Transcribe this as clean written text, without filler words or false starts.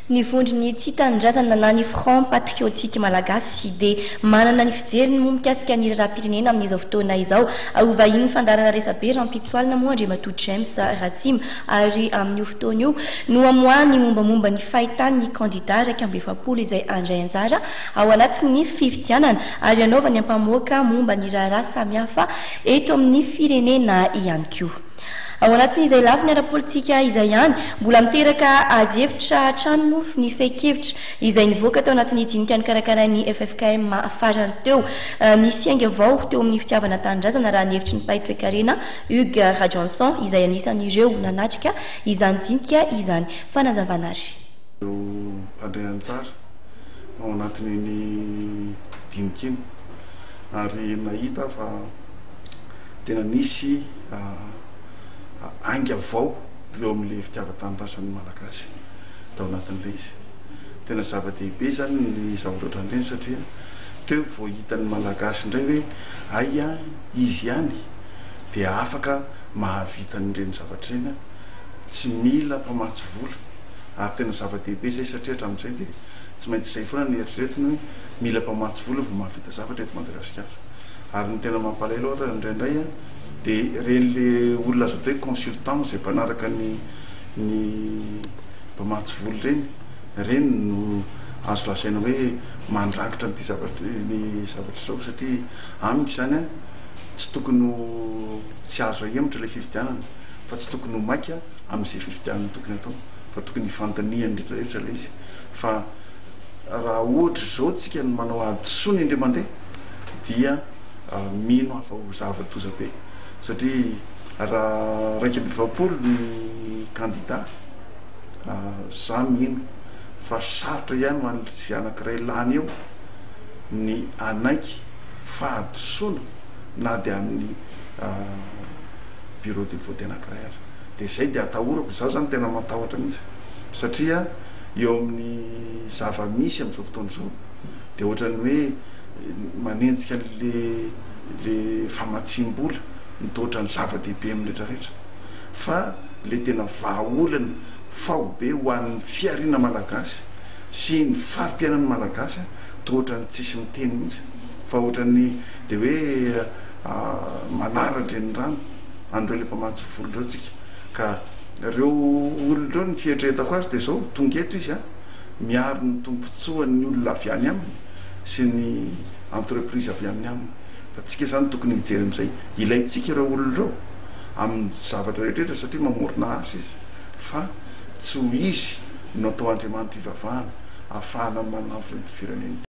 Ny vondrony tia tanindrazana na ny front patriotique malagasy dia manana ny fijeriny moa mikasika ny raharaham-pirenena amin'izao fotoana izao. Ovahiny fandarana resabe Rampitsoalina moa Andriamatoa James Ratsimo ary amin'io fotoana io no amoahany mombamomba ny fahitany candidat iraika amby efapolo izay andray anjara ao anatin'ny fifidianana ary anaovany ampamoaka momba ny raharaha samihafa eto amin'ny firenena ihany koa. Ao anatin'izay lafiny ara-politika izay ihany mbola miteraka ady hevitra trano ny fehi-kevitra izay nivoaka tao anatin'ny dinika nikarakarany FFKM farany teo ny sianga avao teo amin'ny fitiavana tanindrazana raha ny hevitry ny mpahay-toekarena Hugues Radjonson izay anisan'ireo nanatrika izany dinika izany fanazavana azy. Mpandray anjara ao anatin'ny dinika iny ary nahita fa tena nisy anga avao eo amin'ilay fitiavan-tanindrazan'ny malagasy tao anatin'ilay izy. Tena zava-dehibe zany ny zavatra ohatran'ireny satria teo vao hitan'ny malagasy indray hoe aia izy ihany dia afaka mahavita n'ireny zavatra ireny, tsy mila mpamatsy vola. Ary tena zava-dehibe zay satria hatramin'izay dia tsy maintsy izay foana ny eritreretiny hoe mila mpamatsy vola vao mahavita zavatra eto Madagasikara. Ary ny tena mampalahelo ohatra indraindray dia reny le olona azo atao hoe consultant izay mpanaraka ny mpamatsy vola reny no azo lazaina hoe mandrakitra ny zavatra izao satria amiko izany tsy tokony tsy azo ahemitra ilay fifidianana fa tsy tokony ho maika amin'izay fifidianana tokony atao fa tokony hifantaniany rehetrarehetra ilay izy. Fa raha ohatra izao tsika no manao adisoany indray mandeha dia mino hafa ho zava-doza be satria raha raika amby efapolo ny candidat za mino fa sarotra ihany ho an'zy anankiray lany eo ny anaiky fa adisoana na dia amin'ny bureau de vote anankiray ary dia zay dia atahorako. Zaho zany tena matahotra mihitsy satria eo amin'ny zava-misy amin'izao fotoana izao dia ohatran'ny hoe manenjika le famatsim-bola mitohatra ny zava-dehibe amin'ny rehetrarehetra fa le tena vahaolana fahobe ho an'ny fiariana malagasy sy ny fari-piainan'ny malagasy tohatra ny tsisy miteny mihitsy fa ohatran'ny dia hoe manaratra ny rano an'ireo le mpamatsy vola ireo tsika. Ka ireo olona ireo ny fieritreretako azy dia zao tonga eto izy miaro ny tompontsoan'ny olona avy any aminy sy ny entreprise avy amin'ny aminy. Fa tsika zany tokony hijery amin'izay ilayntsika ireo olona ireo amin'ny zavatra rehetrarehetra satria mamorona azy izy fa tsy ho izy no atao Andriamanitra ivavahana ahafahana manavy ny firenena.